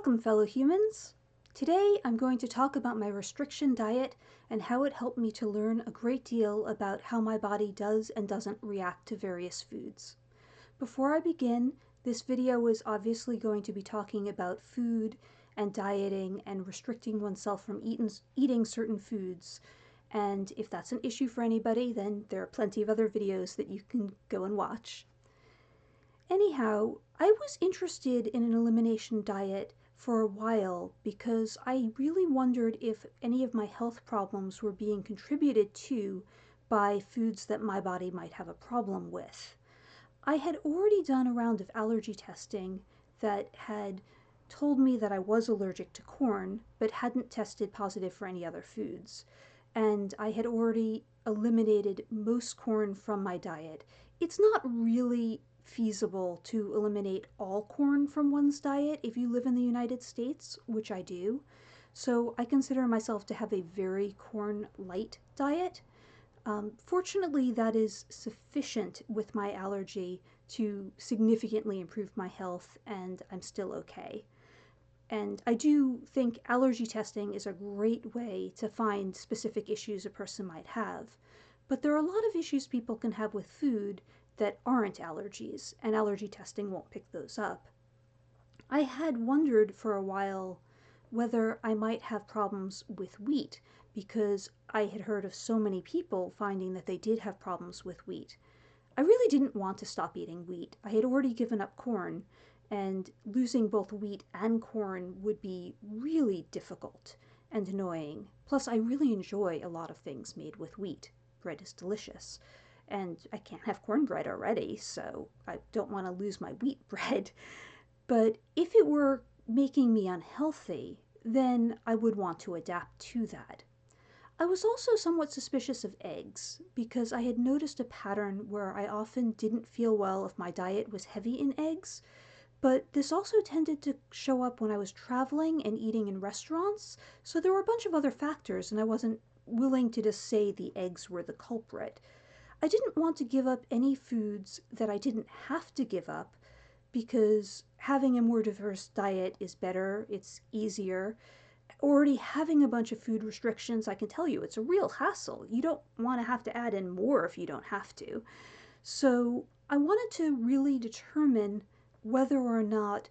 Welcome, fellow humans! Today I'm going to talk about my restriction diet and how it helped me to learn a great deal about how my body does and doesn't react to various foods. Before I begin, this video is obviously going to be talking about food and dieting and restricting oneself from eating certain foods. And if that's an issue for anybody, then there are plenty of other videos that you can go and watch. Anyhow, I was interested in an elimination diet for a while because I really wondered if any of my health problems were being contributed to by foods that my body might have a problem with. I had already done a round of allergy testing that had told me that I was allergic to corn, but hadn't tested positive for any other foods. And I had already eliminated most corn from my diet. It's not really feasible to eliminate all corn from one's diet if you live in the United States, which I do. So I consider myself to have a very corn light diet. Fortunately, that is sufficient with my allergy to significantly improve my health, and I'm still okay. And I do think allergy testing is a great way to find specific issues a person might have. But there are a lot of issues people can have with food that aren't allergies, and allergy testing won't pick those up. I had wondered for a while whether I might have problems with wheat, because I had heard of so many people finding that they did have problems with wheat. I really didn't want to stop eating wheat. I had already given up corn, and losing both wheat and corn would be really difficult and annoying. Plus, I really enjoy a lot of things made with wheat. Bread is delicious. And I can't have cornbread already, so I don't want to lose my wheat bread. But if it were making me unhealthy, then I would want to adapt to that. I was also somewhat suspicious of eggs, because I had noticed a pattern where I often didn't feel well if my diet was heavy in eggs, but this also tended to show up when I was traveling and eating in restaurants, so there were a bunch of other factors, and I wasn't willing to just say the eggs were the culprit. I didn't want to give up any foods that I didn't have to give up, because having a more diverse diet is better, it's easier. Already having a bunch of food restrictions, I can tell you, it's a real hassle. You don't want to have to add in more if you don't have to. So I wanted to really determine whether or not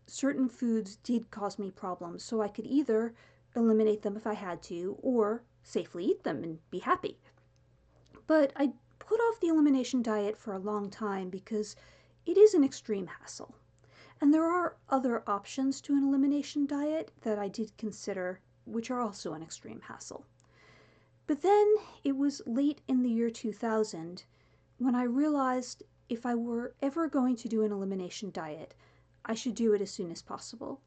certain foods did cause me problems, so I could either eliminate them if I had to, or safely eat them and be happy. But I put off the elimination diet for a long time because it is an extreme hassle. And there are other options to an elimination diet that I did consider, which are also an extreme hassle. But then it was late in the year 2000 when I realized if I were ever going to do an elimination diet, I should do it as soon as possible.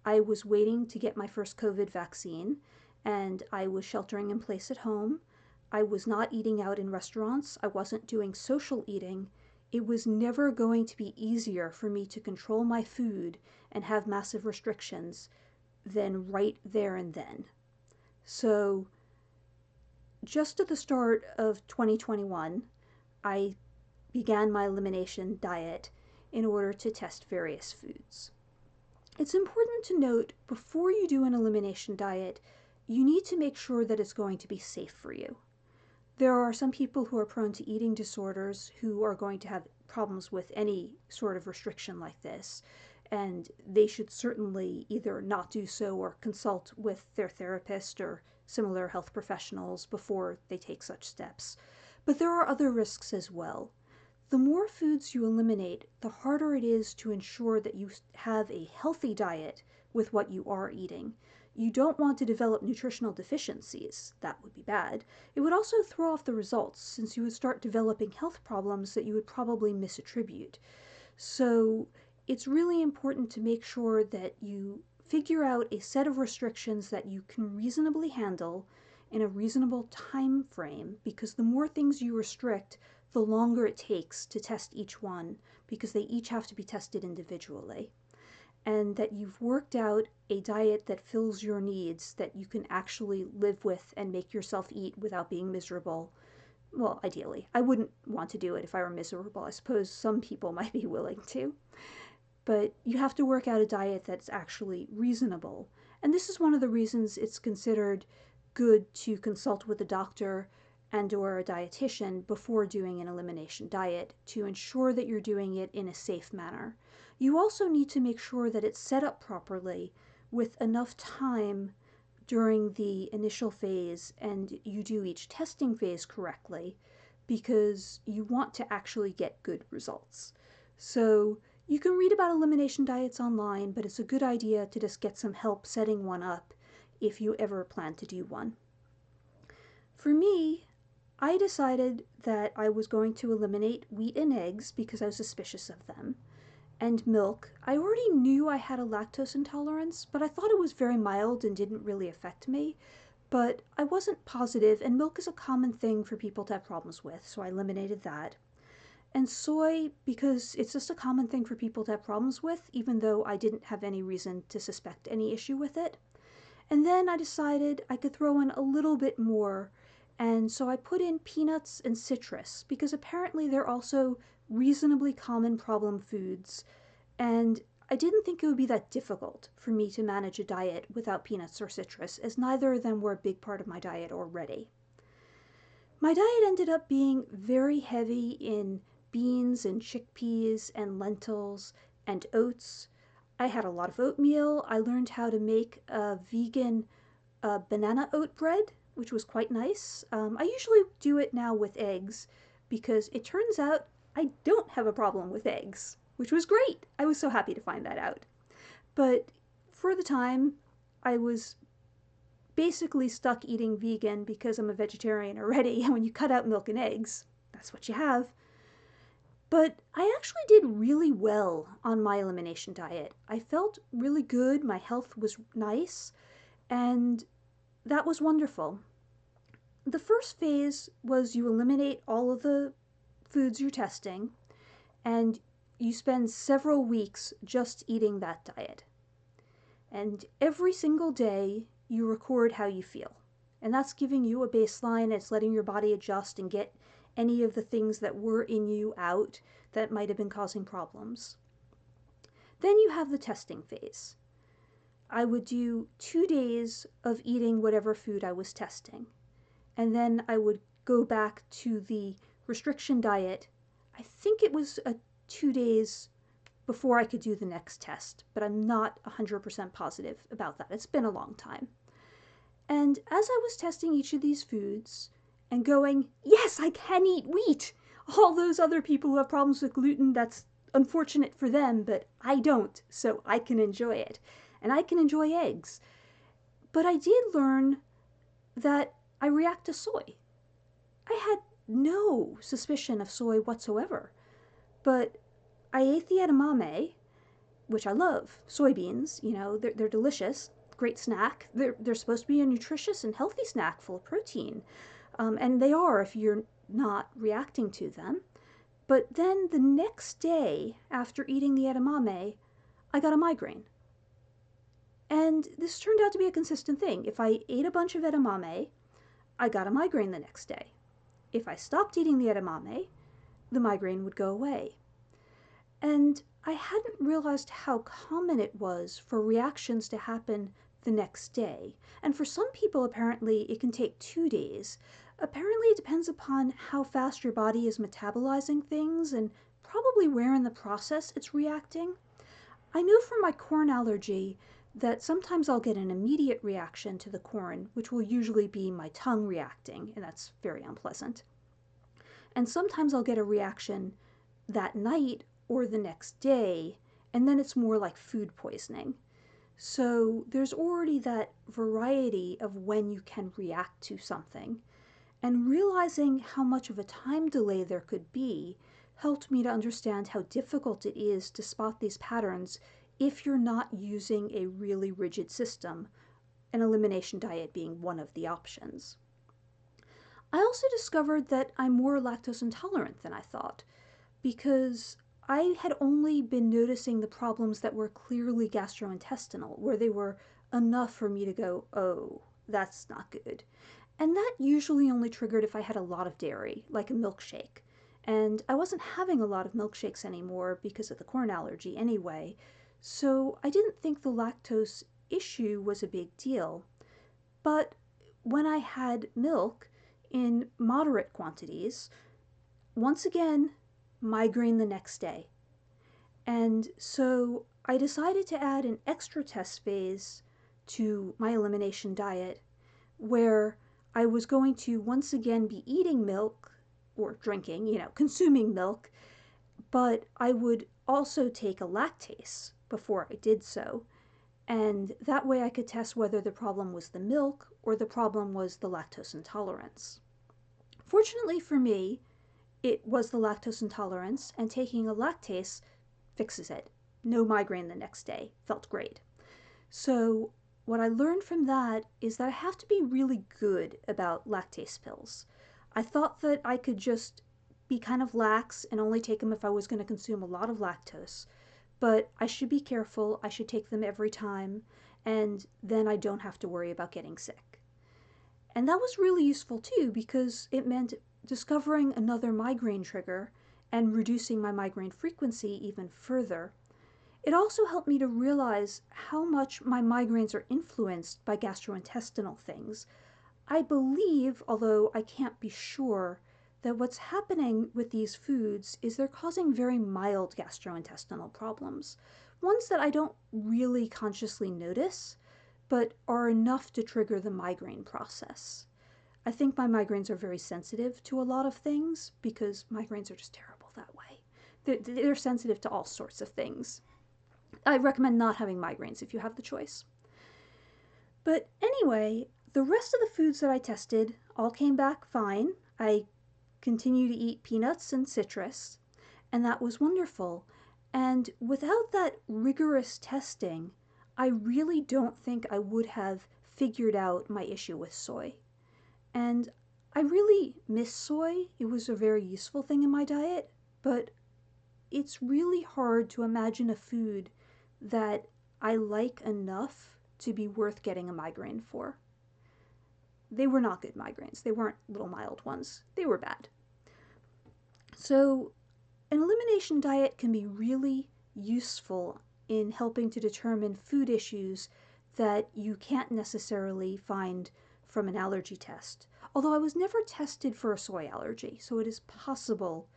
I was waiting to get my first COVID vaccine, and I was sheltering in place at home. I was not eating out in restaurants. I wasn't doing social eating. It was never going to be easier for me to control my food and have massive restrictions than right there and then. So just at the start of 2021, I began my elimination diet in order to test various foods. It's important to note, before you do an elimination diet, you need to make sure that it's going to be safe for you. There are some people who are prone to eating disorders who are going to have problems with any sort of restriction like this, and they should certainly either not do so or consult with their therapist or similar health professionals before they take such steps. But there are other risks as well. The more foods you eliminate, the harder it is to ensure that you have a healthy diet with what you are eating. You don't want to develop nutritional deficiencies. That would be bad. It would also throw off the results, since you would start developing health problems that you would probably misattribute. So it's really important to make sure that you figure out a set of restrictions that you can reasonably handle in a reasonable time frame, because the more things you restrict, the longer it takes to test each one, because they each have to be tested individually. And that you've worked out a diet that fills your needs, that you can actually live with and make yourself eat without being miserable. Well, ideally. I wouldn't want to do it if I were miserable. I suppose some people might be willing to. but you have to work out a diet that's actually reasonable. And this is one of the reasons it's considered good to consult with a doctor and or a dietitian before doing an elimination diet to ensure that you're doing it in a safe manner. You also need to make sure that it's set up properly with enough time during the initial phase and you do each testing phase correctly because you want to actually get good results. So you can read about elimination diets online, but it's a good idea to just get some help setting one up if you ever plan to do one. For me, I decided that I was going to eliminate wheat and eggs because I was suspicious of them, and milk. I already knew I had a lactose intolerance, but I thought it was very mild and didn't really affect me. But I wasn't positive, and milk is a common thing for people to have problems with, so I eliminated that. And soy, because it's just a common thing for people to have problems with, even though I didn't have any reason to suspect any issue with it. And then I decided I could throw in a little bit more, and so I put in peanuts and citrus, because apparently they're also reasonably common problem foods, and I didn't think it would be that difficult for me to manage a diet without peanuts or citrus, as neither of them were a big part of my diet already. My diet ended up being very heavy in beans and chickpeas and lentils and oats. I had a lot of oatmeal. I learned how to make a vegan banana oat bread, which was quite nice. I usually do it now with eggs because it turns out I don't have a problem with eggs, which was great. I was so happy to find that out. But for the time, I was basically stuck eating vegan because I'm a vegetarian already, and when you cut out milk and eggs, that's what you have. But I actually did really well on my elimination diet. I felt really good, my health was nice, and that was wonderful. The first phase was you eliminate all of the foods you're testing, and you spend several weeks just eating that diet. And every single day, you record how you feel. And that's giving you a baseline. It's letting your body adjust and get any of the things that were in you out that might have been causing problems. Then you have the testing phase. I would do 2 days of eating whatever food I was testing. And then I would go back to the restriction diet. I think it was 2 days before I could do the next test, but I'm not 100% positive about that. It's been a long time. And as I was testing each of these foods and going, yes, I can eat wheat. All those other people who have problems with gluten, that's unfortunate for them, but I don't, so I can enjoy it. And I can enjoy eggs. But I did learn that I react to soy. I had no suspicion of soy whatsoever. But I ate the edamame, which I love. Soybeans, they're delicious. Great snack. They're supposed to be a nutritious and healthy snack full of protein. And they are if you're not reacting to them. But then the next day after eating the edamame, I got a migraine. And this turned out to be a consistent thing. If I ate a bunch of edamame, I got a migraine the next day. If I stopped eating the edamame, the migraine would go away. And I hadn't realized how common it was for reactions to happen the next day. And for some people, apparently, it can take 2 days. Apparently, it depends upon how fast your body is metabolizing things and probably where in the process it's reacting. I know from my corn allergy that sometimes I'll get an immediate reaction to the corn, which will usually be my tongue reacting, and that's very unpleasant. And sometimes I'll get a reaction that night or the next day, and then it's more like food poisoning. So there's already that variety of when you can react to something. And realizing how much of a time delay there could be helped me to understand how difficult it is to spot these patterns if you're not using a really rigid system, an elimination diet being one of the options. I also discovered that I'm more lactose intolerant than I thought, because I had only been noticing the problems that were clearly gastrointestinal, where they were enough for me to go, oh, that's not good. And that usually only triggered if I had a lot of dairy, like a milkshake. and I wasn't having a lot of milkshakes anymore because of the corn allergy anyway, so I didn't think the lactose issue was a big deal. But when I had milk in moderate quantities, once again, migraine the next day. And so I decided to add an extra test phase to my elimination diet where I was going to once again be eating milk or drinking, consuming milk, but I would also take a lactase before I did so. And that way I could test whether the problem was the milk or the problem was the lactose intolerance. Fortunately for me, it was the lactose intolerance, and taking a lactase fixes it. No migraine the next day. Felt great. So, what I learned from that is that I have to be really good about lactase pills. I thought that I could just be kind of lax and only take them if I was going to consume a lot of lactose. But I should be careful. I should take them every time, and then I don't have to worry about getting sick. And that was really useful too because it meant discovering another migraine trigger and reducing my migraine frequency even further. It also helped me to realize how much my migraines are influenced by gastrointestinal things. I believe, although I can't be sure, that what's happening with these foods is they're causing very mild gastrointestinal problems, ones that I don't really consciously notice, but are enough to trigger the migraine process. I think my migraines are very sensitive to a lot of things because migraines are just terrible that way. They're sensitive to all sorts of things. I recommend not having migraines if you have the choice. But anyway, the rest of the foods that I tested all came back fine. I continue to eat peanuts and citrus, and that was wonderful. And without that rigorous testing, I really don't think I would have figured out my issue with soy. And I really miss soy. It was a very useful thing in my diet, but it's really hard to imagine a food that I like enough to be worth getting a migraine for. They were not good migraines. They weren't little mild ones. They were bad. So an elimination diet can be really useful in helping to determine food issues that you can't necessarily find from an allergy test. Although I was never tested for a soy allergy, so it is possible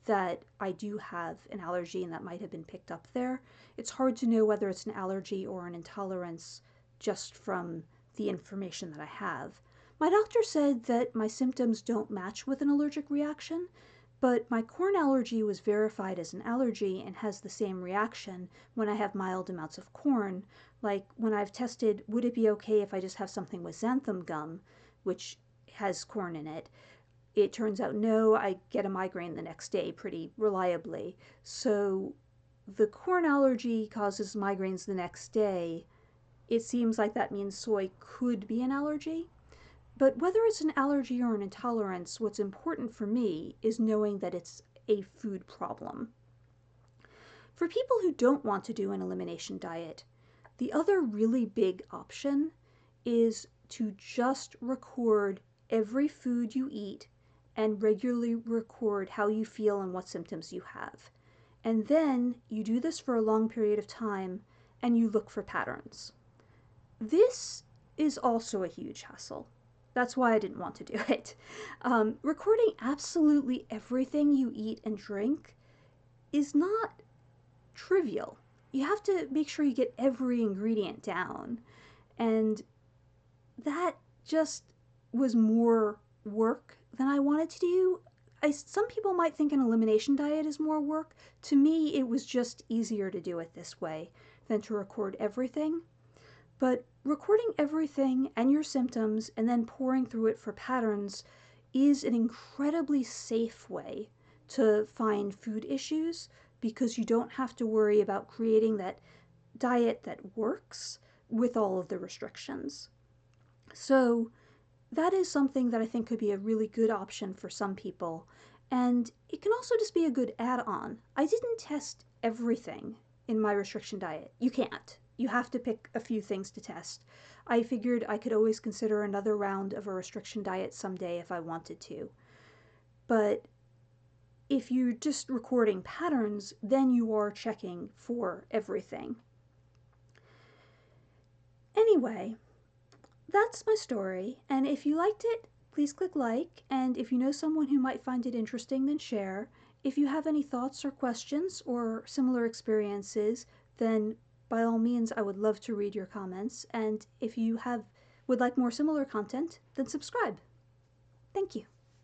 that I do have an allergy and that might have been picked up there. It's hard to know whether it's an allergy or an intolerance just from the information that I have. My doctor said that my symptoms don't match with an allergic reaction, but my corn allergy was verified as an allergy and has the same reaction when I have mild amounts of corn. Like when I've tested, would it be okay if I just have something with xanthan gum, which has corn in it? It turns out no, I get a migraine the next day pretty reliably. So the corn allergy causes migraines the next day. It seems like that means soy could be an allergy. But whether it's an allergy or an intolerance, what's important for me is knowing that it's a food problem. For people who don't want to do an elimination diet, the other really big option is to just record every food you eat and regularly record how you feel and what symptoms you have. And then you do this for a long period of time and you look for patterns. This is also a huge hassle. That's why I didn't want to do it. Recording absolutely everything you eat and drink is not trivial. You have to make sure you get every ingredient down. And that just was more work than I wanted to do. Some people might think an elimination diet is more work. To me, it was just easier to do it this way than to record everything. But recording everything and your symptoms and then pouring through it for patterns is an incredibly safe way to find food issues because you don't have to worry about creating that diet that works with all of the restrictions. So that is something that I think could be a really good option for some people. And it can also just be a good add-on. I didn't test everything in my restriction diet. You can't. You have to pick a few things to test. I figured I could always consider another round of a restriction diet someday if I wanted to. But if you're just recording patterns, then you are checking for everything. Anyway, that's my story, and if you liked it, please click like, and if you know someone who might find it interesting, then share. If you have any thoughts or questions or similar experiences, then by all means I would love to read your comments, and if you would like more similar content, then subscribe. Thank you.